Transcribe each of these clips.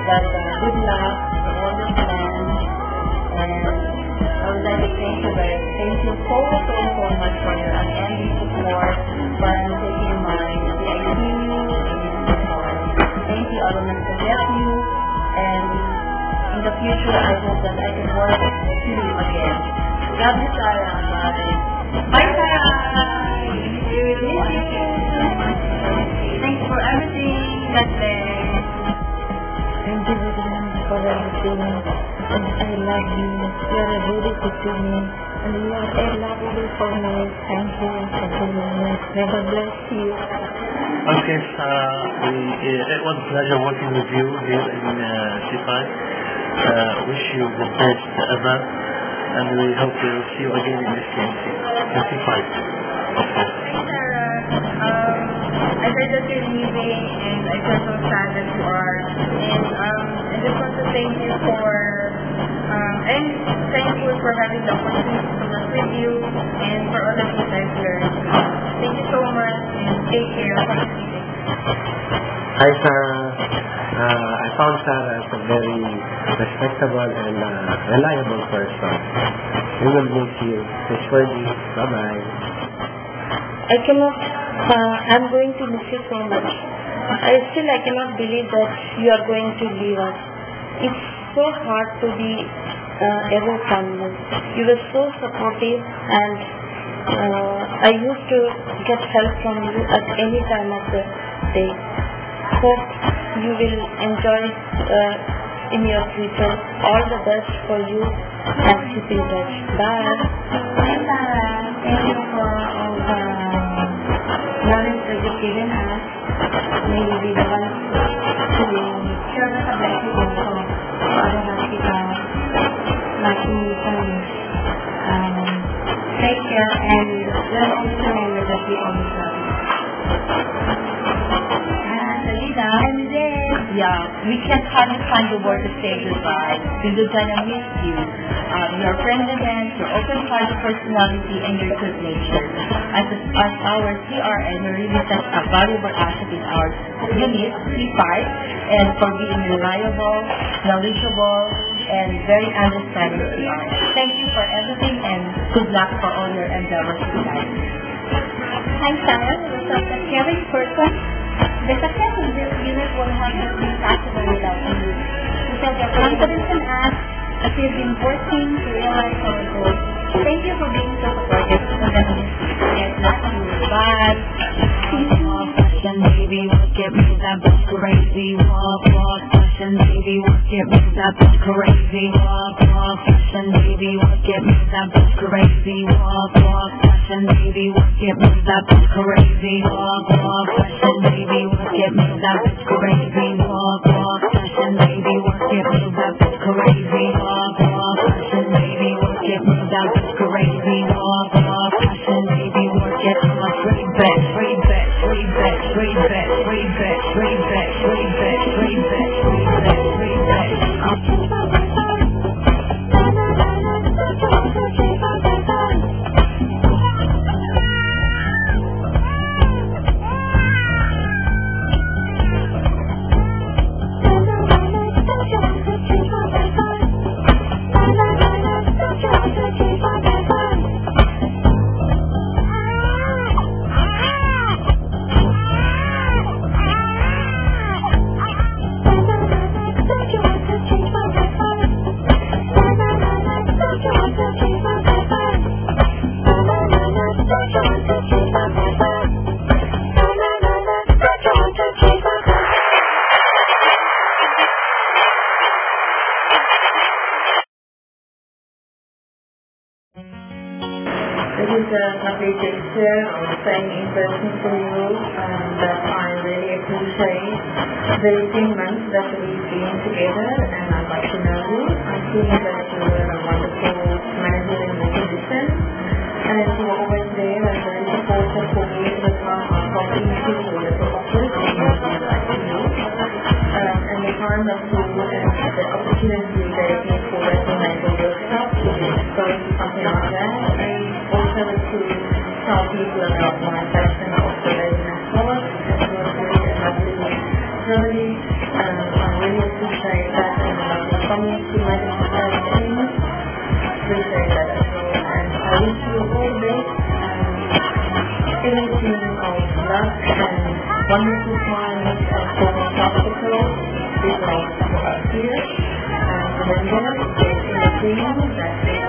But good luck to all your plans. And I would like to thank you guys. Thank you so much for your unending support, for taking my VIP support. Thank you. I will not forget you. And in the future, I hope that I can work with you again. God bless Sarah. Bye, Sarah. Thanks for everything. God bless. Thank you very much for everything. And I love you. You are very good to me. And you are a lovely for me. Thank you for doing it. May God bless you. Okay, it was a pleasure working with you here in C5. Wish you the best ever, and we hope to see you again in STMC, C5. Hi, Sarah. I heard that you're leaving, and I feel so sad that you are. And I just want to thank you for, I'm thankful for having the opportunity to work with you, and for all the things I've learned. Thank you so much, and take care. Hi, Sarah. I found Sarah as a very respectable and reliable person. We will miss you. Miss Fergie. Bye-bye. I'm going to miss you so much. I cannot believe that you are going to leave us. It's so hard to be away from you. You were so supportive, and I used to get help from you at any time of the day. Hope you will enjoy in your future. All the best for you, and keep in touch. Bye. Hi, Sarah. Thank you for all the knowledge that you've given us. May we be the ones to share the blessing also to other hospitals like in Italy. Take care, and let's always remember that we always love you. Yeah, we can't hardly find the word to say goodbye. We will gonna miss you. Your friendliness, your open-hearted personality, and your good nature. As our CRN, you're really such a valuable asset in our unit, C5, and for being reliable, knowledgeable, and very understanding CRN. Thank you for everything, and good luck for all your endeavors in life. Hi, Sarah. What's up? A caring person. The success of this unit will have not been possible without you. You have your confidence in us as we have been working to realize our goals. Thank you for being so supportive. Yes, love you. Bye. Fashion baby, work it, move that butt crazy. Walk, fashion baby, work it, move that butt crazy. Walk, fashion baby, work it, move that butt crazy. Walk, fashion baby, work it, move that butt crazy. Walk, fashion baby, work it, move that butt crazy. Walk, fashion baby, work it, move that butt crazy. Walk, fashion baby, work it, move that butt crazy. Walk, fashion baby, work it, free back, free back, free back, free back, free back, free back, free back, free back, free back, free back. This is a lovely gesture of saying impression to you, that I really appreciate the 18 months that we've been together, and I'd like to know you. I think that you were a wonderful manager in the position, and you were always there and very supportive for me every time I got into whatever office and what you like to do. And the time that you and the opportunity you gave me for residential workshop to go into something like that, and also to tell people about my passion of creating a sport, and it was really a lovely journey. I really appreciate luck and wonderful times at Children's Hospital. We belong here. And remember, there's a dream that if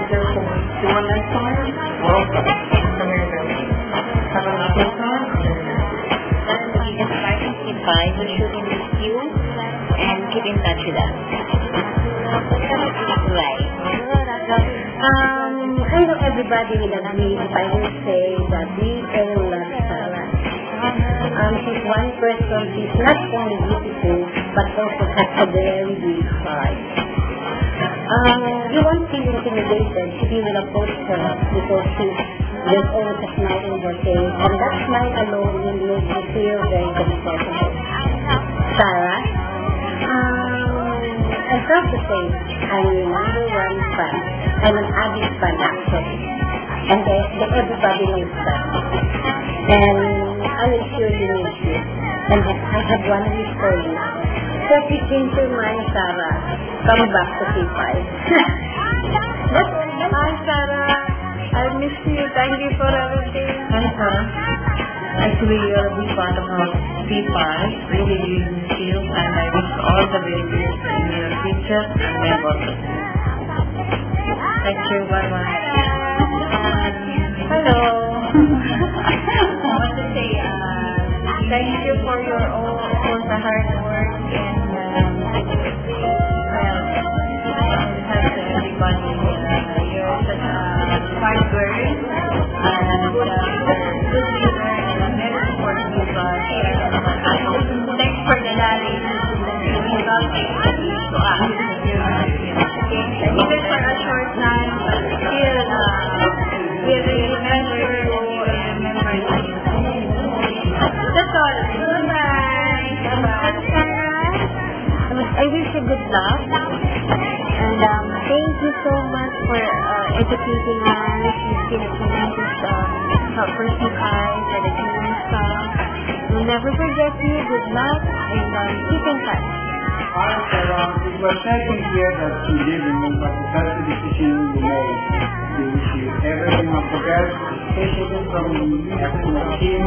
there's a to one next time, welcome to America. Have a lovely time. We can start in C5, we should miss you and keep in touch with us. Right. Hello everybody, with me, I will say that we all love Sarah. She's one person, she's not only beautiful, but also has a very big heart. You won't feel intimidated if you will approach her because there's always a smile in her face, and that smile alone will make you feel very comfortable. Sarah, I'm proud to say I'm your #1 fan. I'm an avid fan actually, and everybody knows that. And I will surely miss you. And I have one wish for you. So if you change your mind, Sarah, come back to C5. Hi Sarah, I miss you. Thank you for everything. Hi, Sarah. Actually, you're a big part of our C5. Really, really miss you, and I wish all the very best in your future and your work. Thank you. Bye-bye. Hello. I want to say thank you for your all for the hard work and have to everybody. You're such a hard girl and good leader and very supportive of us. Thanks for the knowledge. Even for a short time, but still, we remember you and remember you. That's all. Bye-bye. Bye-bye. I wish you good luck. And thank you so much for educating us. You've been a tremendous help for CI, for the training staff. We'll never forget you. Good luck and keep in touch. It was nice to hear that you did remember the best decision you made. We wish you everything of the best, especially from the team,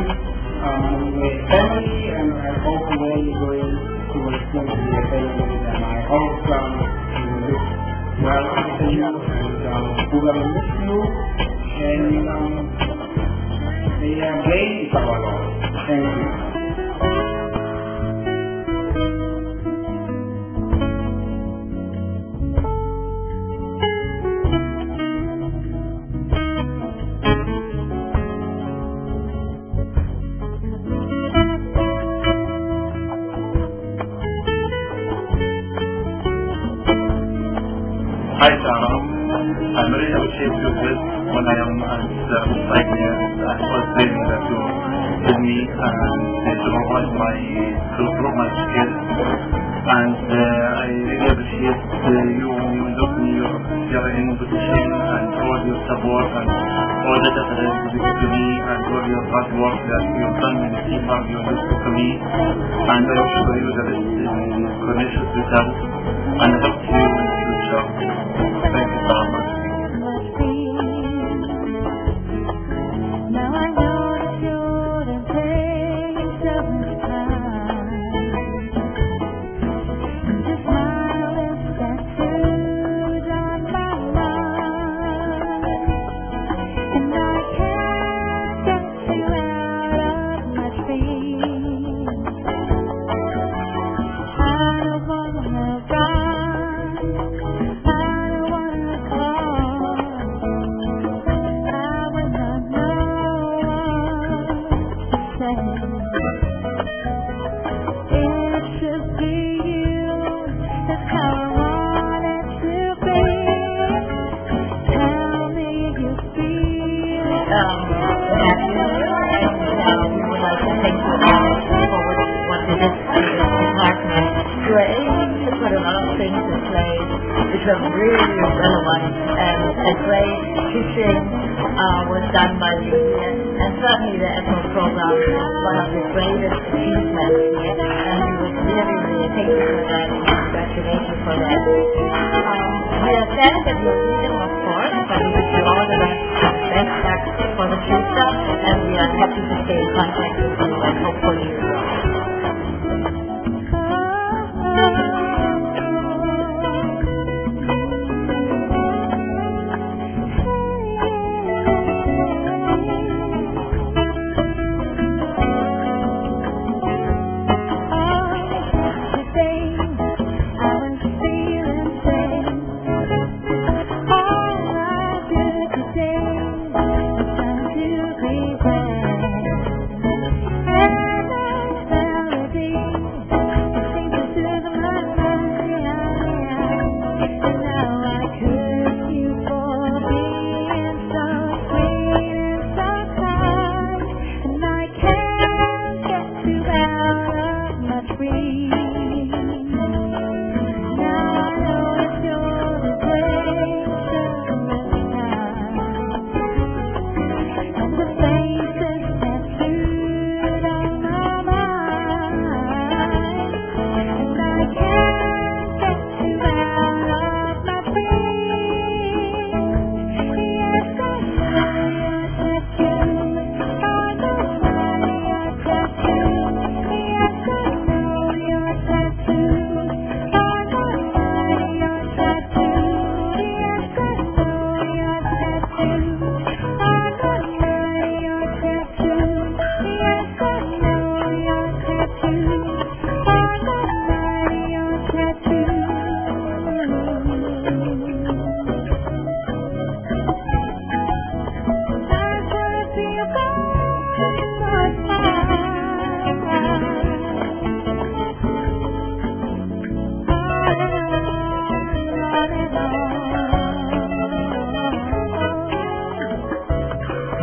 with family, and I hope where you're going towards going to be a family, and I hope you will look well after you, and we will miss you, and the grace is our Lord. Thank you. Hi Sarah, I'm really appreciate you this when I am beside me and I was saying that you with me and to provide to improve my skills, and I really appreciate you when you look me your in position and all your support and all the effort that you give to me and all your hard work that you've done in the team of you listening to me, and I wish for you the best in connections with us, and I hope to see you in the future. Thank you so much. Now I know that shouldn't take so much time. Just smile and tattoos on my mind, and I can't get you out of my dreams. I don't wanna run, I don't wanna call, I will not know what to say. It should be you, that's how I want it to be. Tell me you feel We would like to thank you all for what you did in this department. You were able to put a lot of things in place which were really relevant, and a great teaching was done by you, and certainly the ECHO program is one of the greatest achievements, and we would really, really thank you for that, and congratulations for that. We are sad that you're leaving, of course, but we wish you all the best luck for the future, and we are happy to stay in contact with you and hopefully